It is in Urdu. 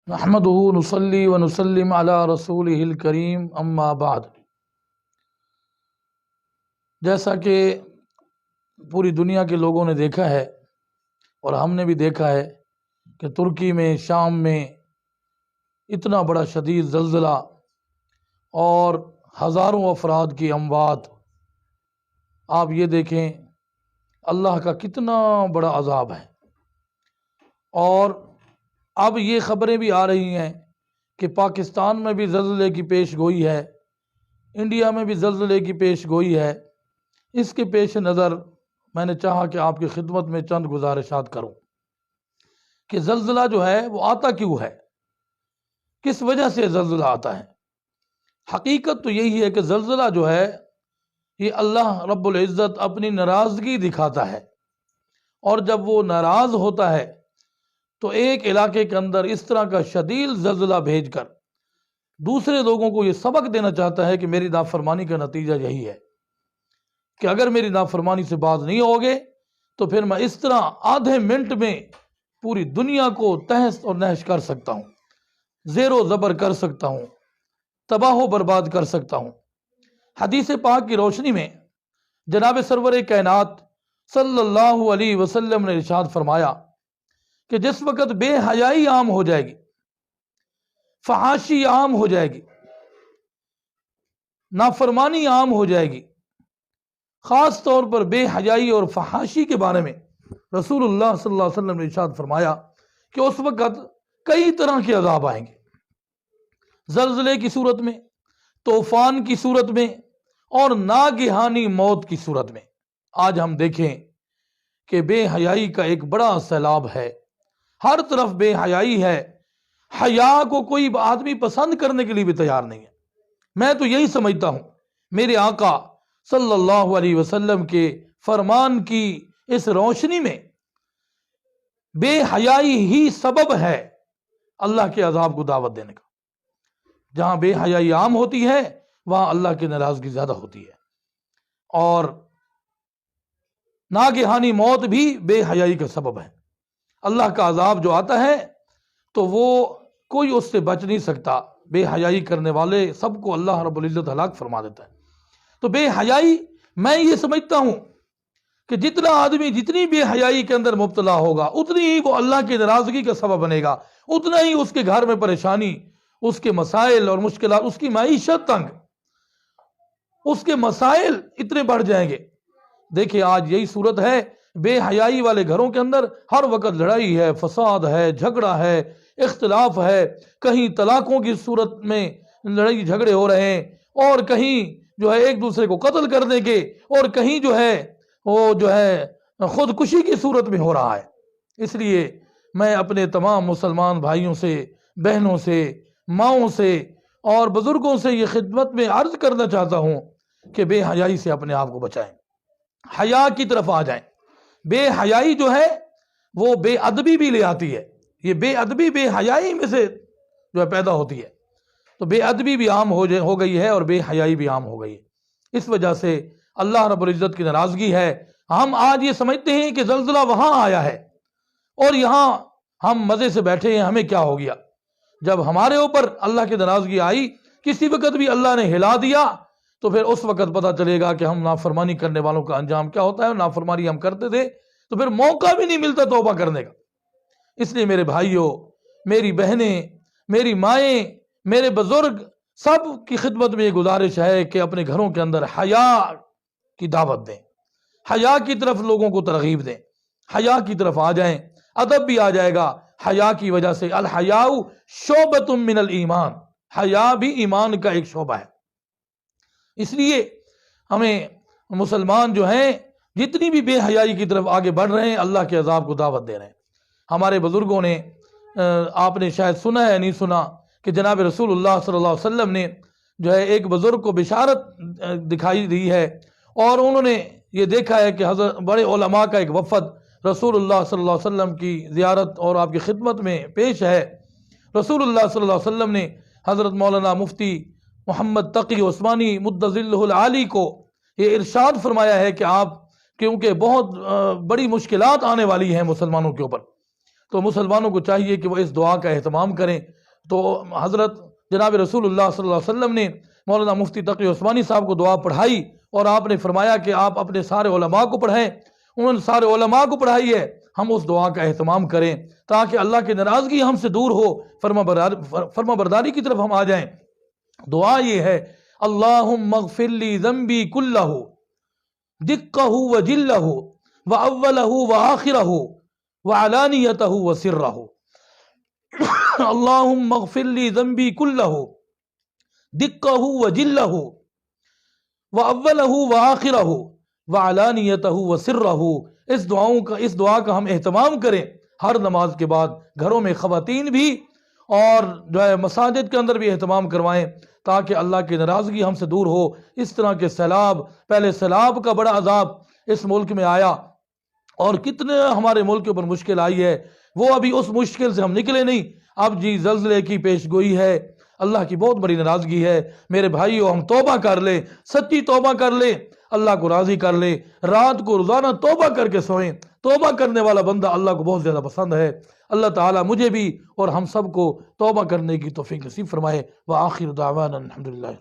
نحمده نصلی ونسلم علی رسولہ الکریم اما بعد۔ جیسا کہ پوری دنیا کے لوگوں نے دیکھا ہے اور ہم نے بھی دیکھا ہے کہ ترکی میں، شام میں اتنا بڑا شدید زلزلہ اور ہزاروں افراد کی اموات، آپ یہ دیکھیں اللہ کا کتنا بڑا عذاب ہے۔ اور اب یہ خبریں بھی آ رہی ہیں کہ پاکستان میں بھی زلزلے کی پیش گوئی ہے، انڈیا میں بھی زلزلے کی پیش گوئی ہے۔ اس کے پیش نظر میں نے چاہا کہ آپ کی خدمت میں چند گزارشات کروں کہ زلزلہ جو ہے وہ آتا کیوں ہے، کس وجہ سے زلزلہ آتا ہے۔ حقیقت تو یہی ہے کہ زلزلہ جو ہے یہ اللہ رب العزت اپنی ناراضگی دکھاتا ہے، اور جب وہ ناراض ہوتا ہے تو ایک علاقے کے اندر اس طرح کا شدید زلزلہ بھیج کر دوسرے لوگوں کو یہ سبق دینا چاہتا ہے کہ میری نافرمانی کا نتیجہ یہی ہے کہ اگر میری نافرمانی سے باز نہیں ہوگے تو پھر میں اس طرح آدھے منٹ میں پوری دنیا کو تہس اور نحس کر سکتا ہوں، زیر و زبر کر سکتا ہوں، تباہ و برباد کر سکتا ہوں۔ حدیث پاک کی روشنی میں جناب سرور کائنات صلی اللہ علیہ وسلم نے ارشاد فرمایا کہ جس وقت بے حیائی عام ہو جائے گی، فحاشی عام ہو جائے گی، نافرمانی عام ہو جائے گی، خاص طور پر بے حیائی اور فحاشی کے بارے میں رسول اللہ صلی اللہ علیہ وسلم نے ارشاد فرمایا کہ اس وقت کئی طرح کے عذاب آئیں گے، زلزلے کی صورت میں، طوفان کی صورت میں، اور ناگہانی موت کی صورت میں۔ آج ہم دیکھیں کہ بے حیائی کا ایک بڑا سیلاب ہے، ہر طرف بے حیائی ہے، حیا کو کوئی آدمی پسند کرنے کے لیے بھی تیار نہیں ہے۔ میں تو یہی سمجھتا ہوں میرے آقا صلی اللہ علیہ وسلم کے فرمان کی اس روشنی میں بے حیائی ہی سبب ہے اللہ کے عذاب کو دعوت دینے کا۔ جہاں بے حیائی عام ہوتی ہے وہاں اللہ کی ناراضگی زیادہ ہوتی ہے، اور ناگہانی موت بھی بے حیائی کا سبب ہے۔ اللہ کا عذاب جو آتا ہے تو وہ کوئی اس سے بچ نہیں سکتا، بے حیائی کرنے والے سب کو اللہ رب العزت ہلاک فرما دیتا ہے۔ تو بے حیائی، میں یہ سمجھتا ہوں کہ جتنا آدمی جتنی بے حیائی کے اندر مبتلا ہوگا اتنی ہی وہ اللہ کی ناراضگی کا سبب بنے گا، اتنا ہی اس کے گھر میں پریشانی، اس کے مسائل اور مشکلات، اس کی معیشت تنگ، اس کے مسائل اتنے بڑھ جائیں گے۔ دیکھیں آج یہی صورت ہے، بے حیائی والے گھروں کے اندر ہر وقت لڑائی ہے، فساد ہے، جھگڑا ہے، اختلاف ہے، کہیں طلاقوں کی صورت میں لڑائی جھگڑے ہو رہے ہیں، اور کہیں جو ہے ایک دوسرے کو قتل کرنے کے، اور کہیں جو ہے وہ جو ہے خودکشی کی صورت میں ہو رہا ہے۔ اس لیے میں اپنے تمام مسلمان بھائیوں سے، بہنوں سے، ماؤں سے اور بزرگوں سے یہ خدمت میں عرض کرنا چاہتا ہوں کہ بے حیائی سے اپنے آپ کو بچائیں، حیا کی طرف آ جائیں۔ بے حیائی جو ہے وہ بے ادبی بھی لے آتی ہے، یہ بے ادبی بے حیائی میں سے جو ہے پیدا ہوتی ہے، تو بے ادبی بھی عام ہو گئی ہے اور بے حیائی بھی عام ہو گئی ہے۔ اس وجہ سے اللہ رب العزت کی ناراضگی ہے۔ ہم آج یہ سمجھتے ہیں کہ زلزلہ وہاں آیا ہے اور یہاں ہم مزے سے بیٹھے ہیں، ہمیں کیا ہو گیا۔ جب ہمارے اوپر اللہ کی ناراضگی آئی، کسی وقت بھی اللہ نے ہلا دیا، تو پھر اس وقت پتہ چلے گا کہ ہم نافرمانی کرنے والوں کا انجام کیا ہوتا ہے۔ نافرمانی ہم کرتے تھے تو پھر موقع بھی نہیں ملتا توبہ کرنے کا۔ اس لیے میرے بھائیوں، میری بہنیں، میری مائیں، میرے بزرگ، سب کی خدمت میں یہ گزارش ہے کہ اپنے گھروں کے اندر حیا کی دعوت دیں، حیا کی طرف لوگوں کو ترغیب دیں، حیا کی طرف آ جائیں، ادب بھی آ جائے گا۔ حیا کی وجہ سے الحیاء شعبۃ من الایمان، حیا بھی ایمان کا ایک شعبہ ہے۔ اس لیے ہمیں مسلمان جو ہیں جتنی بھی بے حیائی کی طرف آگے بڑھ رہے ہیں، اللہ کے عذاب کو دعوت دے رہے ہیں۔ ہمارے بزرگوں نے، آپ نے شاید سنا ہے نہیں سنا، کہ جناب رسول اللہ صلی اللہ علیہ وسلم نے جو ہے ایک بزرگ کو بشارت دکھائی دی ہے، اور انہوں نے یہ دیکھا ہے کہ حضرت بڑے علماء کا ایک وفد رسول اللہ صلی اللہ علیہ وسلم کی زیارت اور آپ کی خدمت میں پیش ہے۔ رسول اللہ صلی اللہ علیہ وسلم نے حضرت مولانا مفتی محمد تقی عثمانی مد ظلہ العالی کو یہ ارشاد فرمایا ہے کہ آپ، کیونکہ بہت بڑی مشکلات آنے والی ہیں مسلمانوں کے اوپر، تو مسلمانوں کو چاہیے کہ وہ اس دعا کا اہتمام کریں۔ تو حضرت جناب رسول اللہ صلی اللہ علیہ وسلم نے مولانا مفتی تقی عثمانی صاحب کو دعا پڑھائی، اور آپ نے فرمایا کہ آپ اپنے سارے علماء کو پڑھائیں، انہوں نے سارے علماء کو پڑھائی ہے۔ ہم اس دعا کا اہتمام کریں تاکہ اللہ کی ناراضگی ہم سے دور ہو، فرما برداری کی طرف ہم آ جائیں۔ دعا یہ ہے، اللہم اغفر لی ذنبی کلہ دقہ وجلہ واولہ وآخرہ وعلانیتہ وسرہ۔ اللہم اغفر لی ذنبی کلہ دقہ وجلہ واولہ وآخرہ وعلانیتہ وسرہ۔ اس دعا کا ہم اہتمام کریں ہر نماز کے بعد، گھروں میں خواتین بھی اور جو ہے مساجد کے اندر بھی اہتمام کروائیں تاکہ اللہ کی ناراضگی ہم سے دور ہو۔ اس طرح کے سیلاب، پہلے سیلاب کا بڑا عذاب اس ملک میں آیا اور کتنے ہمارے ملک کے اوپر مشکل آئی ہے، وہ ابھی اس مشکل سے ہم نکلے نہیں۔ اب جی زلزلے کی پیش گوئی ہے، اللہ کی بہت بڑی ناراضگی ہے۔ میرے بھائیو، ہم توبہ کر لیں، سچی توبہ کر لیں، اللہ کو راضی کر لیں، رات کو روزانہ توبہ کر کے سوئیں۔ توبہ کرنے والا بندہ اللہ کو بہت زیادہ پسند ہے۔ اللہ تعالیٰ مجھے بھی اور ہم سب کو توبہ کرنے کی توفیق نصیب فرمائے۔ وآخر دعوانا الحمدللہ۔